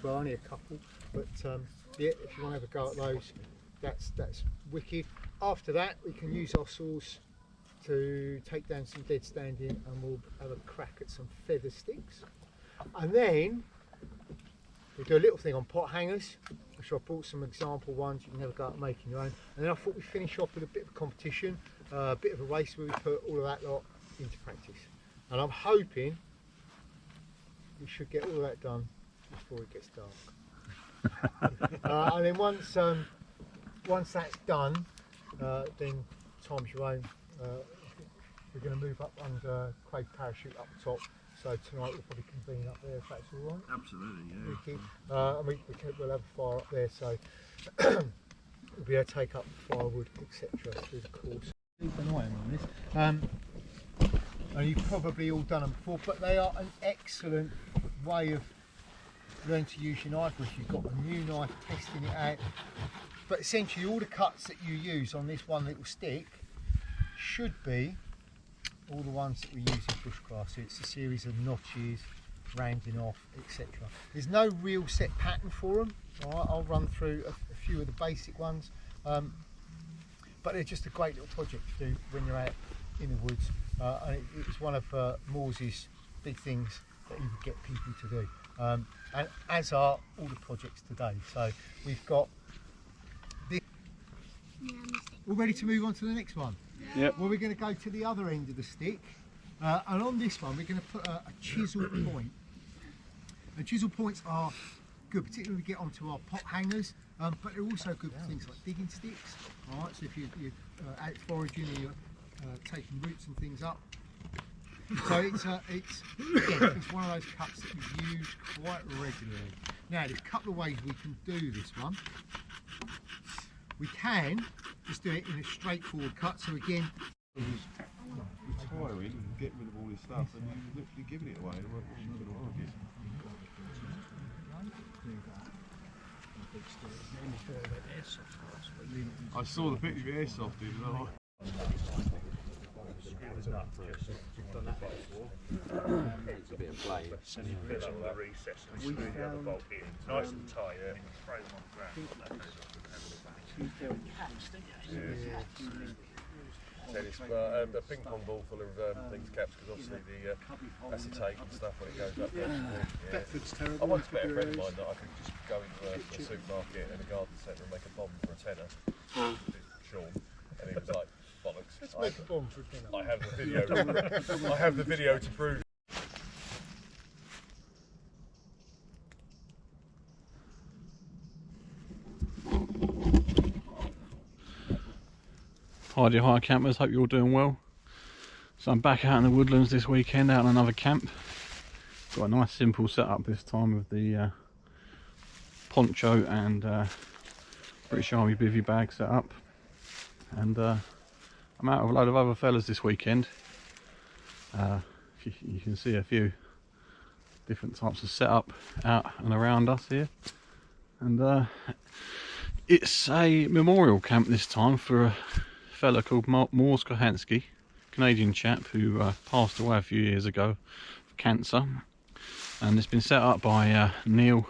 as well, only a couple, but yeah, if you want to have a go at those, that's wicked. After that, we can use our saws to take down some dead standing, and we'll have a crack at some feather sticks. And then we do a little thing on pot hangers, which I brought some example ones. You can have a go at making your own. And then I thought we'd finish off with a bit of competition, a bit of a race where we put all of that lot into practice. And I'm hoping we should get all of that done before it gets dark. And then once that's done, then time's your own. We're going to move up under Craig Parachute up the top, so tonight we'll probably convene up there if that's all right. Absolutely, yeah. And we'll have a fire up there, so we'll be able to take up firewood, etc. through the course. Keep an eye on this. And you've probably all done them before, but they are an excellent way of learning to use your knife. If you've got a new knife, testing it out. But essentially all the cuts that you use on this one little stick should be all the ones that we use in Bushcraft. So it's a series of notches, rounding off, etc. There's no real set pattern for them. All right, I'll run through a few of the basic ones, but they're just a great little project to do when you're out in the woods. And it was one of Mors's big things that he would get people to do, and as are all the projects today. So we've got this. All ready to move on to the next one? Yep. Well, we're going to go to the other end of the stick, and on this one we're going to put a chisel point. And chisel points are good, particularly when we get onto our pot hangers, but they're also good for things like digging sticks. All right, so if you're out foraging or you're taking roots and things up. So it's one of those cuts that you use quite regularly. Now there's a couple of ways we can do this one. We can just do it in a straightforward cut. So again, retiring and get rid of all this stuff and you're literally giving it away. I saw the picture of the airsoft dude and I like it's a bit of blade. And you fill up the recess and screw the other bolt in. It's nice and tight, and you throw them on the ground. Tennis, a ping pong ball full of things caps, because obviously the acetate and stuff when it goes up there. Yeah. I once met a friend of mine that I could just go into a supermarket and a garden centre and make a bomb for a tenner. Sean, and he was like, bollocks. let's make a bomb for a tenner. I have the video. I have the video to prove. Hi dear hire campers, hope you're all doing well. So I'm back out in the woodlands this weekend, out on another camp. Got a nice simple setup this time with the poncho and British Army bivvy bag set up. And I'm out with a load of other fellas this weekend. You can see a few different types of setup out and around us here. And it's a memorial camp this time for a fella called Mors Kochanskis, Canadian chap who passed away a few years ago of cancer, and it's been set up by Neil,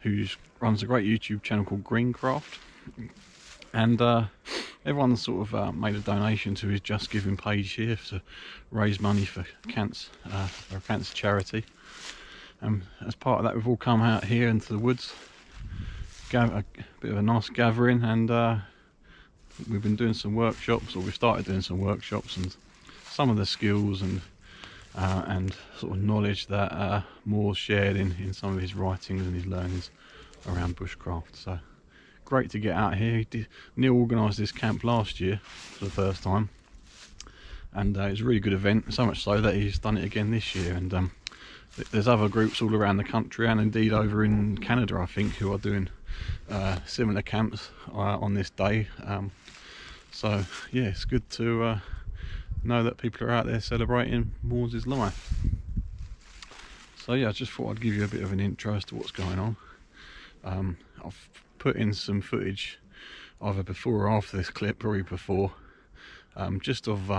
who runs a great YouTube channel called Greencraft, and everyone's sort of made a donation to his Just Giving page here to raise money for cancer, for a cancer charity. As part of that, we've all come out here into the woods, a bit of a nice gathering, and we've been doing some workshops, or we started doing some workshops, and some of the skills and sort of knowledge that Mors shared in some of his writings and his learnings around bushcraft. So great to get out here. Neil organised this camp last year for the first time, and it was a really good event, so much so that he's done it again this year. And there's other groups all around the country, and indeed over in Canada I think, who are doing similar camps on this day. So yeah, it's good to know that people are out there celebrating Mors's life. So yeah, I just thought I'd give you a bit of an intro as to what's going on. I've put in some footage either before or after this clip, probably before, just of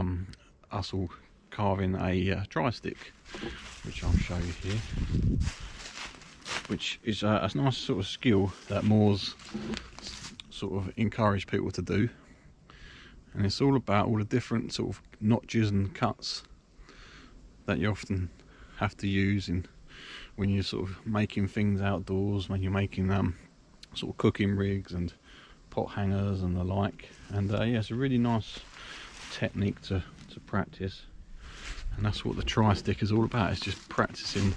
us all carving a dry stick, which I'll show you here. which is a nice sort of skill that Mors sort of encourage people to do, and it's all about all the different sort of notches and cuts that you often have to use in when you're sort of making things outdoors, when you're making sort of cooking rigs and pot hangers and the like. And yeah, it's a really nice technique to practice, and that's what the tri-stick is all about. It's just practicing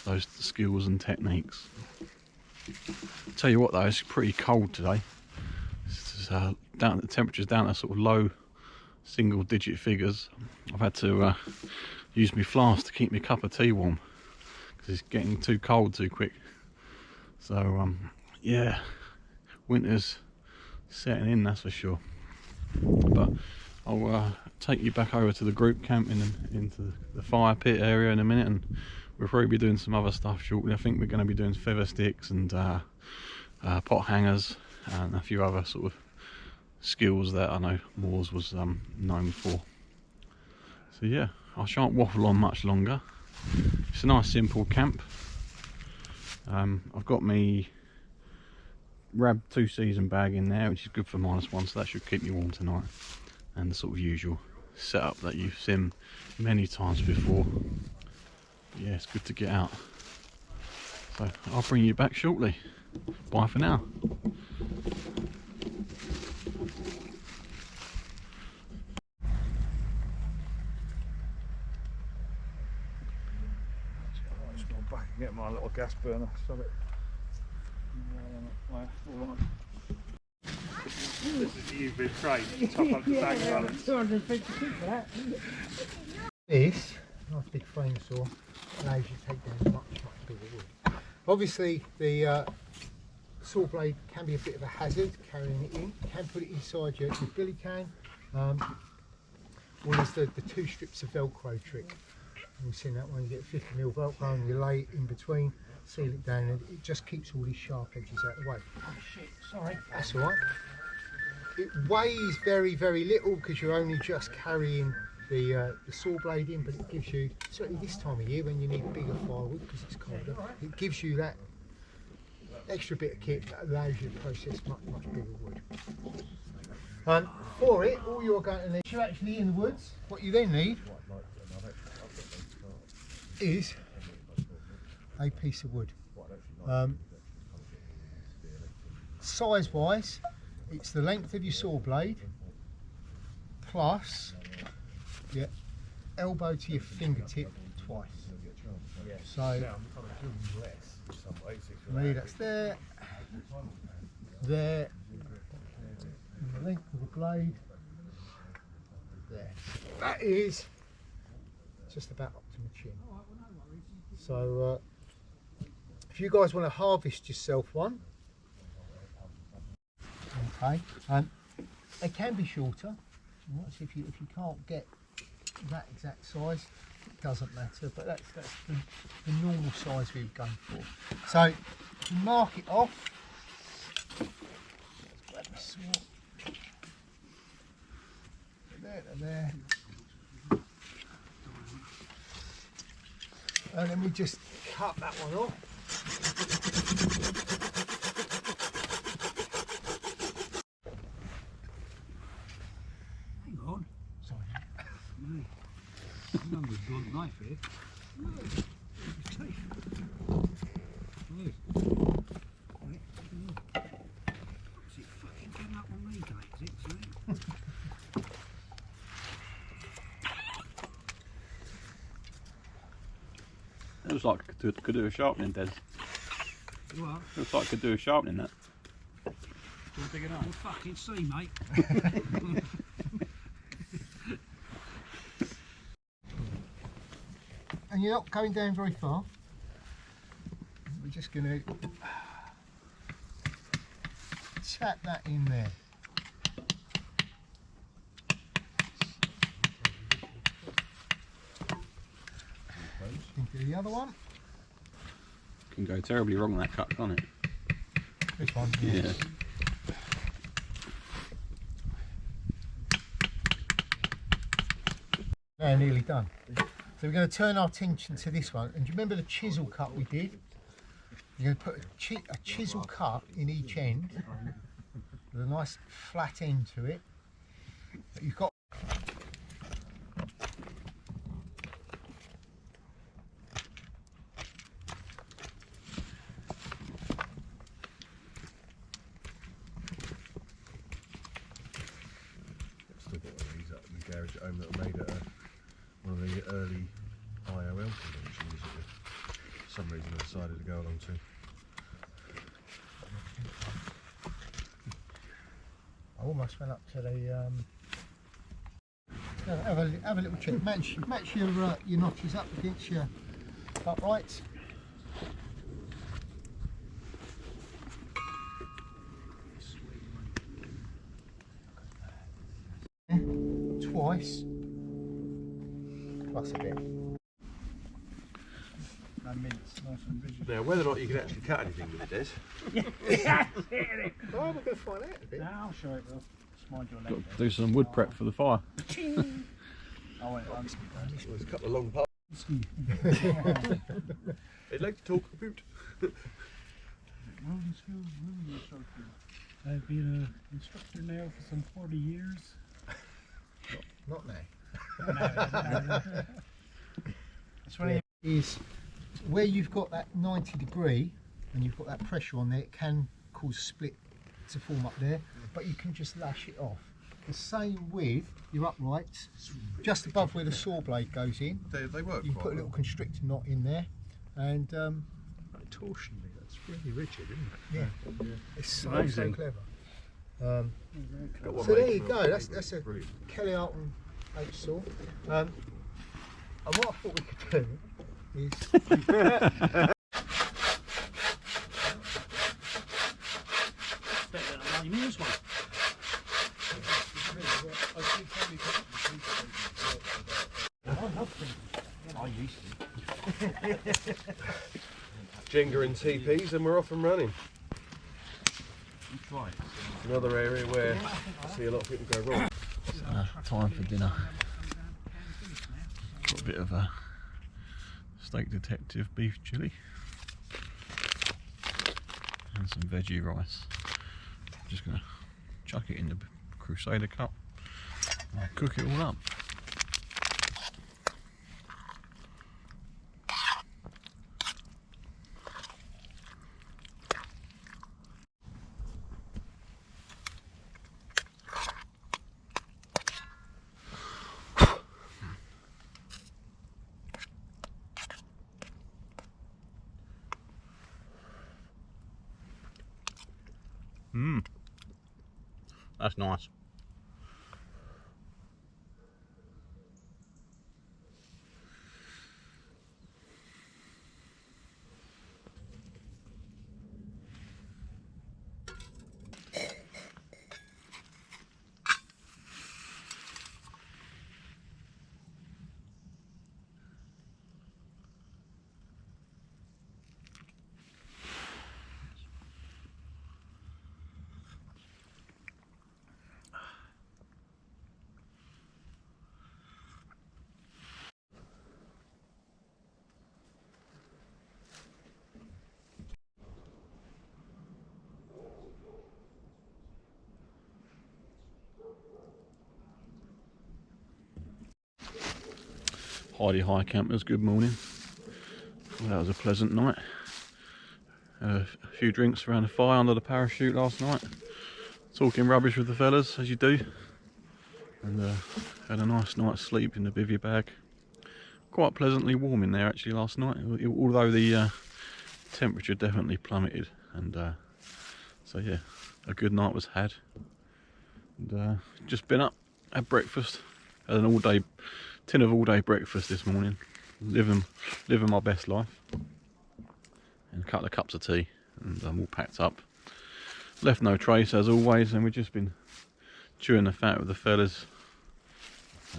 those skills and techniques. Tell you what though, it's pretty cold today. It's down, the temperature's down to sort of low single digit figures. I've had to use my flask to keep my cup of tea warm because it's getting too cold too quick. So yeah, winter's setting in, that's for sure. But I'll take you back over to the group camping and into the fire pit area in a minute, and we'll probably be doing some other stuff shortly. I think we're going to be doing feather sticks and pot hangers and a few other sort of skills that I know Mors was known for. So yeah, I shan't waffle on much longer. It's a nice simple camp. I've got me Rab 2 season bag in there, which is good for -1, so that should keep me warm tonight. And the sort of usual setup that you've seen many times before. But yeah, it's good to get out. So I'll bring you back shortly. Bye for now. Back and get my little gas burner. Stop it. This is you've been trained to top up the bag balance. 250 quid for that. This nice big frame saw allows you to take down much bigger wood. Obviously the saw blade can be a bit of a hazard carrying it in. You can put it inside your billy can. Or there's the 2 strips of Velcro trick. We've seen that one. You get 50mm Velcro and you lay it in between, seal it down, and it just keeps all these sharp edges out of the way. Oh shit, sorry. That's alright. It weighs very, very little because you're only just carrying the saw blade in, but it gives you, certainly this time of year when you need bigger firewood because it's colder, it gives you that extra bit of kit that allows you to process much bigger wood. For it, all you're going to need, you're actually in the woods, what you then need is a piece of wood. Size wise, it's the length of your saw blade plus your elbow to your fingertip twice. So for me that's there, and the length of the blade there. That is just about up to my chin. So if you guys want to harvest yourself one, okay, they can be shorter. So if you can't get that exact size, it doesn't matter. But that's the normal size we've gone for. So you mark it off. Let's grab the saw. There to there. And then we just cut that one off. Hang on. Sorry. No. Another blunt knife here. No. His teeth. No. Right. Is it fucking getting up on me, Dave? Is it? Sorry. It looks like it could do a sharpening, Des. What? Looks like it could do a sharpening, that. Do you want to dig it up? We'll fucking see, mate. And you're not going down very far. We're just going to tap that in there. Into the other one. Can go terribly wrong that cut, can't it? This one. Yeah. Now nearly done. So we're going to turn our attention to this one. And do you remember the chisel cut we did? You're going to put a chisel cut in each end with a nice flat end to it. But you've got Still got one of these up in the garage at home that I made at one of the early IOL conventions that for some reason I decided to go along to. I almost went up to the have a little check. Match your notches up against your uprights. Twice plus a bit. Now, whether or not you can actually cut anything with it, Des. Oh, we're going to find out a bit. Now I'll show it, Will. Just mind your leg Got to do some wood prep for the fire. I went on. There's a couple of long parts. They'd like to talk about. I've been an instructor now for some 40 years. Not now. That's when he Is where you've got that 90 degree and you've got that pressure on there, it can cause a split to form up there, but you can just lash it off. The same with your uprights, just above where the saw blade goes in. They work You can quite put a little well. constrictor knot in there, and Torsionally, that's really rigid, isn't it? yeah, it's so Amazing. clever. Got one So there made you for go. me. That's a Brilliant. Kelly Alton H saw. And what I thought we could do is Jenga and TPs, and we're off and running. Another area where I see a lot of people go wrong. Time for dinner. Got a bit of a steak detective beef chilli and some veggie rice. Just gonna chuck it in the Crusader cup and cook it all up. That's nice. Heidi High Campers, good morning. Well, that was a pleasant night. A few drinks around the fire under the parachute last night. Talking rubbish with the fellas, as you do. And had a nice night's sleep in the bivvy bag. Quite pleasantly warm in there actually last night, although the temperature definitely plummeted. And so yeah, a good night was had. And just been up, had breakfast, had an all-day tin of all-day breakfast this morning, living my best life, and a couple of cups of tea, and I'm all packed up. Left no trace as always, and we've just been chewing the fat with the fellas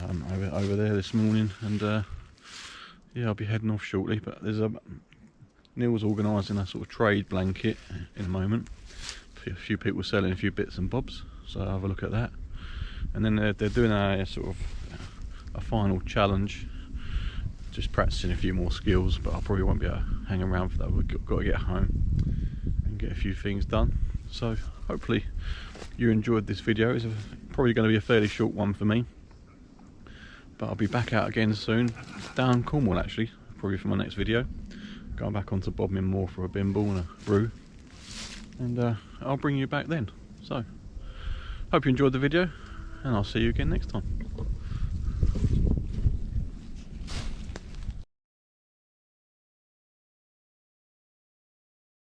over there this morning, and yeah, I'll be heading off shortly. But there's Neil's organising a sort of trade blanket in a moment. A few people selling a few bits and bobs, so I'll have a look at that. And then they're doing a sort of a final challenge just practicing a few more skills, but I probably won't be able to hang around for that. We've got to get home and get a few things done. So hopefully you enjoyed this video. It's probably going to be a fairly short one for me, but I'll be back out again soon, down Cornwall actually, probably for my next video. Going back onto Bodmin Moor for a bimble and a brew, and I'll bring you back then. So hope you enjoyed the video, and I'll see you again next time.